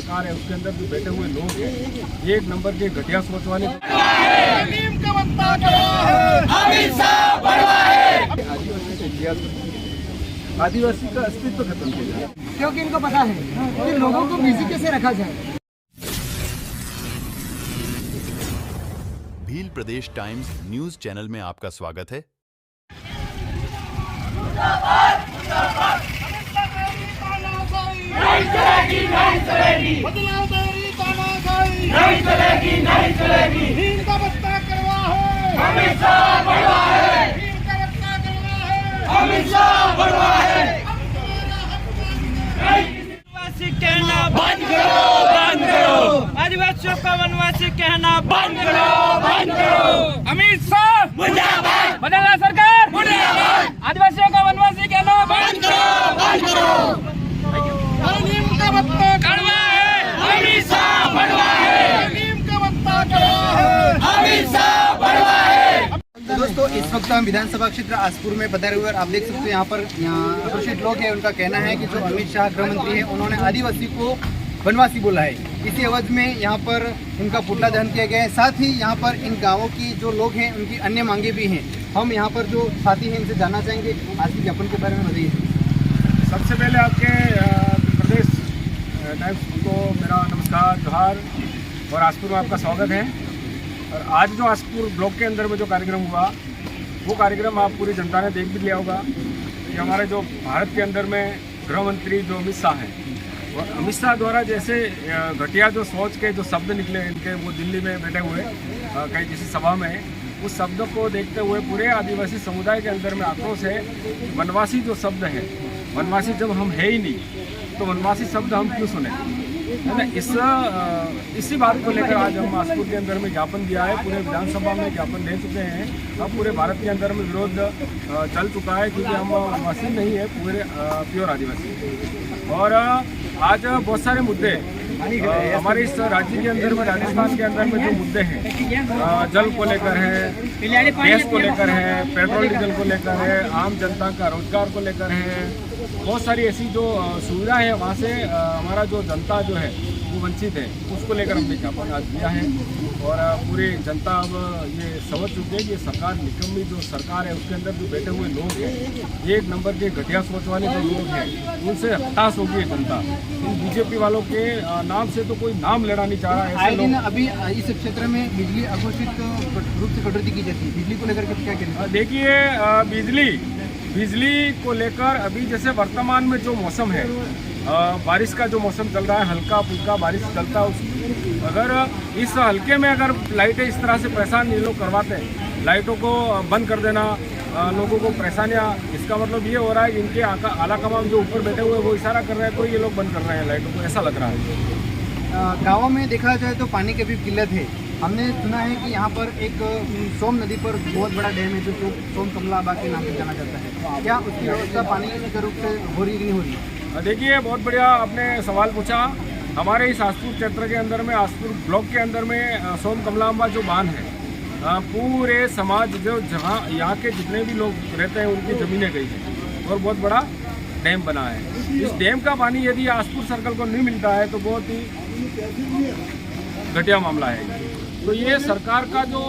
सरकार है उसके अंदर जो बैठे हुए लोग हैं, एक नंबर के घटिया सोच वाले। आदिवासी का अस्तित्व खत्म किया जाए, क्योंकि इनको पता है कि लोगों को बिजी कैसे रखा जाए। भील प्रदेश टाइम्स न्यूज चैनल में आपका स्वागत है। नहीं चलेगी, नहीं चलेगी, बदलाव तेरी तानाशाही नहीं चलेगी, नहीं चलेगी। भीम का बच्चा करवा है, हमेशा बढ़वा है। भीम का बच्चा करवा है, हमेशा बढ़वा है। वनवासी कहना बंद करो, बंद करो। आदिवासियों का वनवासी कहना बंद करो, बंद करो। अमित शाह मुर्दाबाद, बदला सरकार मुर्दाबाद। आदिवासियों का वनवासी कहना बंद करो, बंद करो। भीम का बच्चा कड़वा है, हमेशा बढ़वा है। भीम का बच्चा करवा है, हमेशा बढ़वा है। दोस्तों, इस वक्त हम विधानसभा क्षेत्र आसपुर में पधारे हुए और आप देख सकते हैं यहाँ आक्रोशित लोग हैं। उनका कहना है कि जो अमित शाह गृह मंत्री है उन्होंने आदिवासी को वनवासी बोला है। इसी अवध में यहाँ पर उनका पुतला दहन किया गया है। साथ ही यहाँ पर इन गाँवों की जो लोग हैं उनकी अन्य मांगे भी हैं। हम यहाँ पर जो साथी हैं इनसे जानना चाहेंगे आज के ज्ञापन के बारे में बताइए। सबसे पहले आपके प्रदेश टाइम्स को मेरा नमस्कार, जोहार और आसपुर में आपका स्वागत है। और आज जो आसपुर ब्लॉक के अंदर में जो कार्यक्रम हुआ वो कार्यक्रम आप पूरी जनता ने देख भी लिया होगा कि हमारे जो भारत के अंदर में गृह मंत्री जो अमित शाह हैं, और अमित शाह द्वारा जैसे घटिया जो सोच के जो शब्द निकले इनके, वो दिल्ली में बैठे हुए कहीं किसी सभा में, उस शब्द को देखते हुए पूरे आदिवासी समुदाय के अंदर में आक्रोश है। वनवासी जो शब्द है, वनवासी जब हम है ही नहीं तो वनवासी शब्द हम क्यों सुने, है ना। इसी बात को लेकर आज हम आसपुर के अंदर में ज्ञापन दिया है। पूरे विधानसभा में ज्ञापन दे चुके हैं। अब पूरे भारत के अंदर में विरोध चल चुका है क्योंकि हम वनवासी नहीं है, पूरे प्योर आदिवासी। और आज बहुत सारे मुद्दे हमारे इस राज्य के अंदर में, राजस्थान के अंदर में जो मुद्दे हैं, जल को लेकर है, गैस को लेकर है, पेट्रोल डीजल को लेकर है, आम जनता का रोजगार को लेकर है, बहुत सारी ऐसी जो सुविधा है वहाँ से हमारा जो जनता जो है वो वंचित है, उसको लेकर हमने ज्ञापन आज दिया है। और पूरी जनता अब ये समझ चुकी है कि सरकार निकम्मी जो सरकार है उसके अंदर जो बैठे हुए लोग हैं, एक नंबर के घटिया सोच वाले जो लोग हैं, उनसे हताश होगी जनता। इन बीजेपी वालों के नाम से तो कोई नाम लेना नहीं चाह रहा है। आए दिन अभी इस क्षेत्र में बिजली अघोषित रूप से कटौती की जाती है, बिजली को लेकर के क्या कहना? देखिए, बिजली को लेकर अभी जैसे वर्तमान में जो मौसम है, बारिश का जो मौसम चल रहा है, हल्का फुल्का बारिश चलता है, अगर इस हल्के में अगर लाइटें इस तरह से परेशान ये लोग करवाते हैं, लाइटों को बंद कर देना, लोगों को परेशानियाँ, इसका मतलब ये हो रहा है कि इनके आला कमान जो ऊपर बैठे हुए हैं वो इशारा कर रहे हैं तो ये लोग बंद कर रहे हैं लाइटों को, ऐसा लग रहा है। गाँवों में देखा जाए तो पानी की भी किल्लत है। हमने सुना है कि यहाँ पर एक सोम नदी पर बहुत बड़ा डैम है जो सोम कमला बाग के नाम से जाना जाता है। क्या उसकी व्यवस्था पानी के रूप से हो रही नहीं हो रही? देखिए, बहुत बढ़िया आपने सवाल पूछा। हमारे इस आसपुर क्षेत्र के अंदर में, आसपुर ब्लॉक के अंदर में सोम कमलांबा जो बांध है, पूरे समाज जो जहाँ यहाँ के जितने भी लोग रहते हैं उनकी ज़मीनें गई हैं और बहुत बड़ा डैम बना है। इस डैम का पानी यदि आसपुर सर्कल को नहीं मिलता है तो बहुत ही घटिया मामला है। तो ये सरकार का जो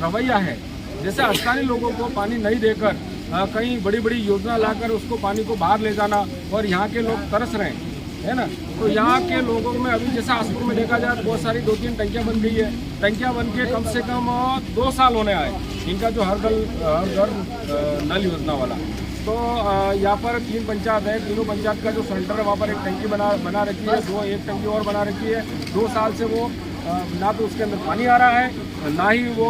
रवैया है, जैसे स्थानीय लोगों को पानी नहीं देकर कहीं बड़ी बड़ी योजना लाकर उसको पानी को बाहर ले जाना, और यहाँ के लोग तरस रहे हैं, है ना। तो यहाँ के लोगों में अभी जैसे आसपुर में देखा जाए बहुत सारी 2-3 टंकियाँ बन गई है। टंकियाँ बन के कम से कम 2 साल होने आए इनका जो हर घर नल योजना वाला। तो यहाँ पर 3 पंचायत है, तीनों पंचायत का जो सेंटर है वहाँ पर एक टंकी बना रखी है, एक टंकी और बना रखी है। 2 साल से वो ना तो उसके अंदर पानी आ रहा है, ना ही वो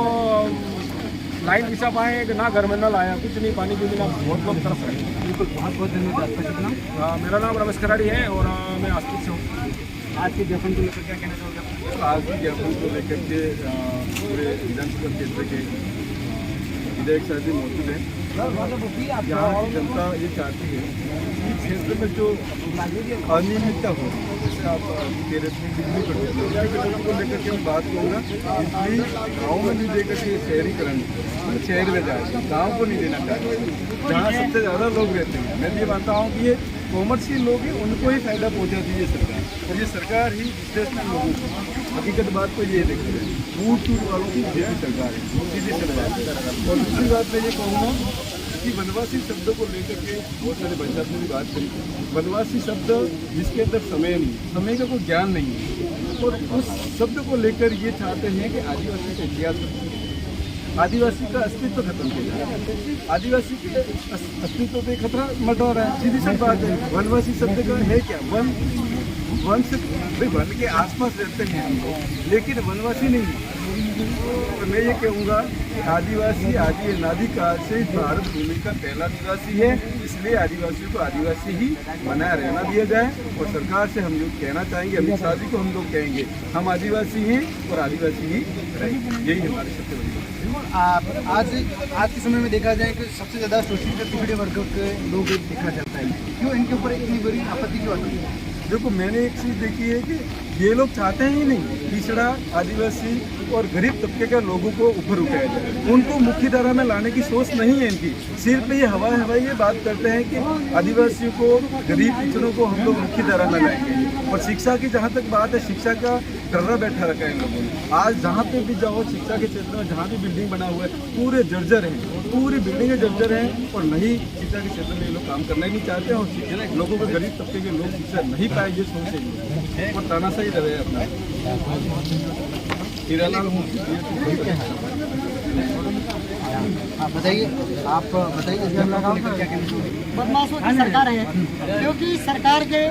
लाइन बिछा पाए, ना घर में नल आया, कुछ नहीं, पानी के बिना बहुत लोग तरस रहे हैं। बिल्कुल, बहुत बहुत धन्यवाद। मेरा नाम रमेश खराड़ी है और मैं आसपुर से हूँ। आज के ज्ञापन को लेकर क्या कहना चाहोगे? आज के ज्ञापन को लेकर के पूरे विधानसभा क्षेत्र के विधायक साथी मौजूद हैं। यहाँ की जनता ये चाहती है कि क्षेत्र में जो अनियमितता हो, जैसे आप कह रहे थे बिजली कटौती को लेकर के मैं बात करूँगा। बिजली गाँव में नहीं देकर के शहरीकरण शहर में जाए, गाँव को नहीं देना चाहिए जहाँ सबसे ज़्यादा लोग रहते हैं। मैं ये मानता हूँ कि ये कॉमर्शियल लोग हैं, उनको ही फायदा पहुँचाती है सरकार। और ये सरकार ही बिजनेसमैन लोगों को हकीकत बात तो ये देखते हैं दूर दूर वालों की यही सरकार है सीधी सरकार। और दूसरी बात मैं ये कहूँगा कि वनवासी शब्द को लेकर के बहुत सारे बच्चा ने भी बात करी। वनवासी शब्द जिसके अंदर समय नहीं, समय का कोई ज्ञान नहीं है, और उस शब्द को लेकर ये चाहते हैं कि आदिवासी का इतिहास, आदिवासी का अस्तित्व खत्म किया जाए। आदिवासी के अस्तित्व पे खतरा मंडरा रहा है। सीधी सी बात है, वनवासी शब्द का है क्या? वन से भाई वन के आसपास रहते हैं हम लोग, लेकिन वनवासी नहीं। तो मैं ये कहूँगा कि आदिवासी आदि अनादि काल से भारत भूमि का पहला निवासी है, इसलिए आदिवासियों को आदिवासी ही बनाए रहना दिया जाए। और सरकार से हम लोग कहना चाहेंगे, अमित शाह जी को हम लोग कहेंगे, हम आदिवासी हैं और आदिवासी ही रहेंगे। यही हमारी सबसे बड़ी बात है। आज के समय में देखा जाए कि सबसे ज़्यादा शोषित पिछड़े वर्ग के लोग देखा जाता है, क्यों इनके ऊपर इतनी बड़ी आपत्ति क्यों आती है? देखो, मैंने एक चीज़ देखी है कि ये लोग चाहते ही नहीं पिछड़ा, आदिवासी और गरीब तबके के लोगों को ऊपर उठाया जाए। उनको मुख्य धारा में लाने की सोच नहीं है इनकी। सिर्फ ये हवाई ये बात करते हैं कि आदिवासियों को, गरीब पिछड़ों को हम लोग मुख्य धारा में लाएंगे। और शिक्षा की जहाँ तक बात है, शिक्षा का कर्रा बैठा रखा है इन लोगों ने। आज जहाँ पे भी जाओ शिक्षा के क्षेत्र में, जहाँ भी बिल्डिंग बना हुआ है, पूरे जर्जर हैं, पूरी बिल्डिंगें जर्जर हैं। और नहीं, शिक्षा के क्षेत्र में ये लोग काम करना ही नहीं चाहते हैं। और लोगों को, गरीब तबके के लोग शिक्षा नहीं पाए, ये सोचेंगे और तानाशाही रहे अपना। आप बताइए इसमें क्या कहना चाहिए? बदमाशों की सरकार है, क्योंकि सरकार के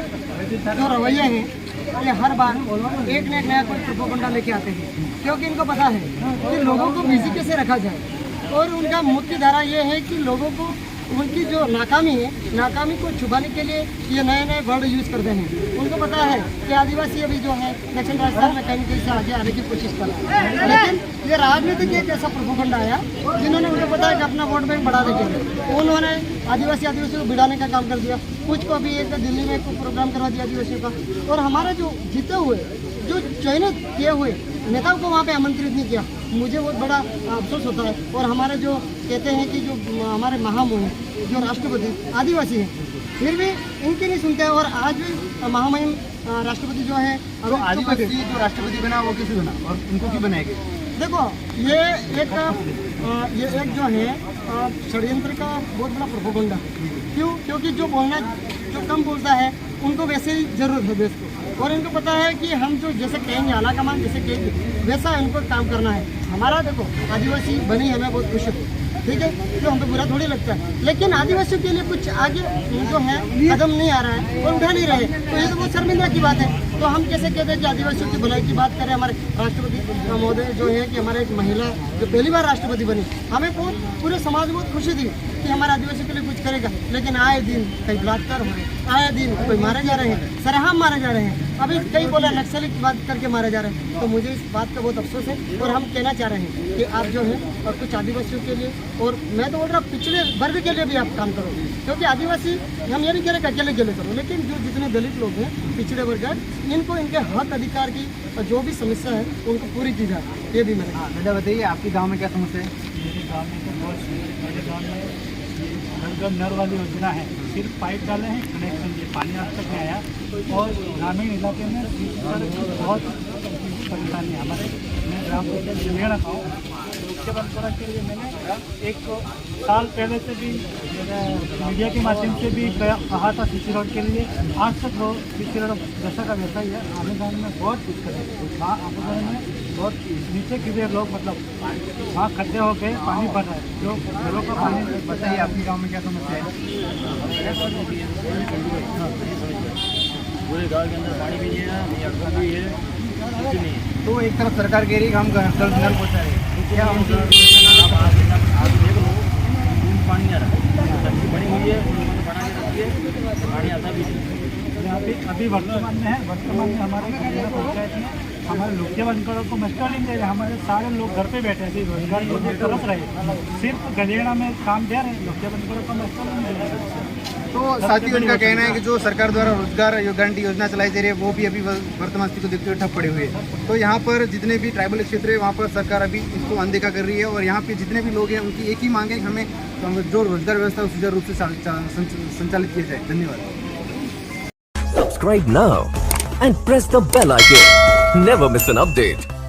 जो रवैये हैं ये हर बार एक न एक नया कोई प्रोपोगंडा लेके आते हैं, क्योंकि इनको पता है कि लोगों को बिजी कैसे रखा जाए। और उनका मुख्य धारा ये है कि लोगों को उनकी जो नाकामी है, नाकामी को छुपाने के लिए ये नए नए वर्ड यूज़ करते हैं। उनको पता है कि आदिवासी अभी जो है दक्षिण राजस्थान में कहीं कहीं से आगे आने की कोशिश कर रहा है, लेकिन ये राजनीतिक एक ऐसा प्रोपोगंडा आया जिन्होंने, उनको पता है कि अपना वोट बैंक बढ़ाने के लिए उन्होंने आदिवासी को बिड़ाने का काम कर दिया। कुछ को भी एक दिल्ली में एक प्रोग्राम करवा दिया आदिवासियों का, और हमारे जो जीते हुए, जो चयनित किए हुए नेताओं को वहाँ पे आमंत्रित नहीं किया। मुझे बहुत बड़ा अफसोस होता है। और हमारे जो कहते हैं कि जो हमारे महामहिम जो राष्ट्रपति आदिवासी हैं, फिर भी इनकी नहीं सुनते हैं। और आज भी महामहिम राष्ट्रपति जो है, तो आदिवासी जो राष्ट्रपति बना वो किसी बना और उनको क्यों बनाएंगे? देखो, ये एक जो है षड्यंत्र का बहुत बड़ा प्रोपोगंडा। क्यों? क्योंकि जो कम बोलता है उनको वैसे ही जरूरत है देश को, और इनको पता है कि हम जो जैसे कहेंगे आला कमान जैसे कहेंगे वैसा इनको काम करना है। हमारा देखो, आदिवासी बनी हमें बहुत खुशी है, ठीक है, जो हमको बुरा थोड़ी लगता है, लेकिन आदिवासियों के लिए कुछ आगे जो है कदम नहीं आ रहा है और उठा नहीं रहे, तो ये तो बहुत शर्मिंदा की बात है। तो हम कैसे कहते हैं कि आदिवासियों की भलाई की बात करें? हमारे राष्ट्रपति महोदय जो है कि हमारे एक महिला जो पहली बार राष्ट्रपति बनी, हमें पूरे समाज में बहुत खुशी थी कि हमारे आदिवासियों के लिए कुछ करेगा। लेकिन आए दिन कई बलात्कार हो रहे हैं, आए दिन कोई मारे जा रहे हैं, सरेआम मारे जा रहे हैं, अभी कई बोले नक्सली की बात करके मारे जा रहे हैं। तो मुझे इस बात का बहुत अफसोस है, और हम कहना चाह रहे हैं कि आप जो है और कुछ आदिवासियों के लिए, और मैं तो बोल रहा हूँ पिछड़े वर्ग के लिए भी आप काम करो, क्योंकि आदिवासी हम ये नहीं कह रहे अकेले करो, लेकिन जो जितने दलित लोग हैं, पिछड़े वर्ग हैं, इनको इनके हक अधिकार की जो भी समस्या है उनको पूरी की जाए, ये भी मैंने। दादा बताइए, आपके गाँव में क्या समस्या है? मेरे गांव में तो बहुत, मेरे गांव में घर नर वाली योजना है, सिर्फ पाइप डाले हैं, कनेक्शन दिए, पानी आज तक नहीं आया। और ग्रामीण इलाके में बहुत परेशानी है। हमारे मैं ग्राम पंचायत जमेड़ा का हूँ, मुख्य बनपुरा के लिए मैंने 1 साल पहले से भी मीडिया के माध्यम से भी कहा था सीसी रोड के लिए। आज तक वो सीसी रोड जैसा का वैसा ही है। आने जाने में बहुत दिक्कत है, वहाँ आने जाने में बहुत नीचे गिरे लोग, मतलब वहाँ खड्डे हो गए, पानी भर रहा है, जो घरों का पानी। बताइए आपके गाँव में क्या समस्या है? पूरे गाँव के अंदर पानी भी नहीं है, अड़का भी है, कुछ नहीं है। तो एक तरफ सरकार कह रही है कि हम नल पहुँचा रहे हैं, क्या आप देख लो, पानी नहीं आ रहा, टंकी बनी हुई है, उन्होंने बना के रखी है, पानी आता भी नहीं। यहाँ पे अभी वर्तमान में हमारे पंचायत में हमारे लोकसेवा बनकरों को मस्टर नहीं दे रहे। हमारे सारे लोग घर पे बैठे थे, रोजगार के लिए तरस रहे, सिर्फ गलेड़ा में काम दे रहे हैं, लोकसेवा बनकरों को मस्टर नहीं दे रहे। तो साथ ही उनका कहना है कि जो सरकार द्वारा रोजगार गारंटी योजना चलाई जा रही है वो भी अभी वर्तमान स्थिति को देखते हुए ठप पड़े हुए हैं। तो यहाँ पर जितने भी ट्राइबल क्षेत्र है वहाँ पर सरकार अभी इसको अनदेखा कर रही है, और यहाँ पे जितने भी लोग हैं उनकी एक ही मांग है कि हमें जो रोजगार व्यवस्था सुचारू रूप से संचालित किया जाए। धन्यवाद। Subscribe now and press the bell icon. Never miss an update.